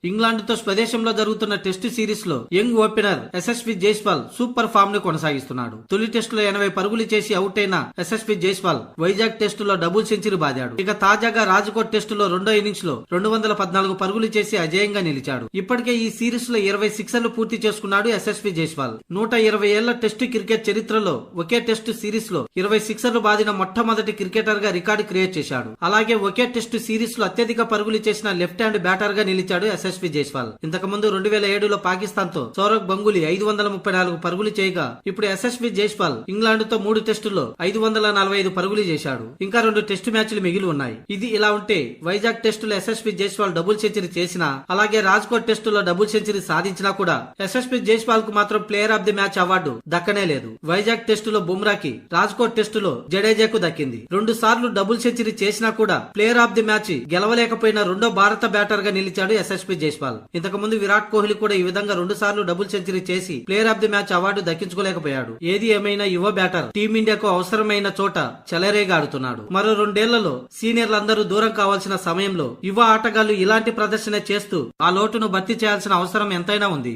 England తో స్వదేశంలో జరుగుతున్న టెస్టు సిరీస్ లో young opener Yashasvi Jaiswal super form ను కొనసాగిస్తున్నాడు. తొలి టెస్టులో 80 పరుగులు చేసి అవుట్ అయిన యశస్వి జైస్వాల్ వైజాగ్ టెస్టులో డబుల్ సెంచరీ బాదాడు. ఇక తాజాగా రాజ్కోట్ టెస్టులో రెండో ఇన్నింగ్స్ లో 214 పరుగులు చేసి అజేయంగా నిలిచాడు. ఇప్పటికే ఈ సిరీస్ లో 20 సిక్సర్లు పూర్తి చేసుకున్నాడు యశస్వి జైస్వాల్. 120 ఏళ్ల టెస్టు క్రికెట్ చరిత్రలో ఒకే టెస్టు సిరీస్ లో 20 సిక్సర్లు బాదిన మొట్టమొదటి క్రికెటర్ గా రికార్డు క్రియేట్ చేశాడు. అలాగే ఒకే టెస్టు సిరీస్ లో అత్యధిక పరుగులు చేసిన లెఫ్ట్ హ్యాండ్ బ్యాటర్ గా నిలిచాడు యశస్వి జైస్వాల్. ఇంతకు ముందు 2007లో పాకిస్తాన్ తో సౌరవ్ గంగూలీ 534 పరుగులు చేయగా ఇప్పుడు యశస్వి జైస్వాల్ ఇంగ్లాండ్ తో 3 టెస్టుల్లో 545 పరుగులు చేశాడు. ఇంకా 2 టెస్టు మ్యాచ్లు మిగిలి ఉన్నాయి. ఇది ఇలా ఉంటే వైజాగ్ టెస్టులో యశస్వి జైస్వాల్ డబుల్ సెంచరీ చేసినా, అలాగే రాజ్కోట్ టెస్టులో డబుల్ సెంచరీ సాధించినా కూడా యశస్వి జైస్వాల్ కు మాత్రం player of the match award దక్కనే లేదు. వైజాగ్ టెస్టులో బుమ్రాకి, రాజ్కోట్ టెస్టులో జడేజాకు దక్కింది. 2 సార్లు డబుల్ సెంచరీ చేసినా కూడా ప్లేయర్ ఆఫ్ ది మ్యాచ్ గెలవలేకపోయిన రెండో భారత బ్యాటర్ గా నిలిచాడు యశస్వి జైస్వాల్. ఇంతకు ముందు విరాట్ కోహ్లీ కూడా ఈ విధంగా 2 సార్లు డబుల్ సెంచరీ చేసి player of the match award దక్కించుకోలేకపోయాడు. ఏది ఏమైనా యువ బ్యాటర్ టీమిండియాకు అవసరమైన చోట చెలరేగా ఆడుతున్నాడు. మరో 2 ఏళ్లలో సీనియర్లందరూ దూరం కావాల్సిన సమయంలో యువ ఆటగాళ్లు ఇలాంటి ప్రదర్శన చేస్తూ ఆ లోటును భర్తీ చేయాల్సిన అవసరం ఎంతైనా ఉంది.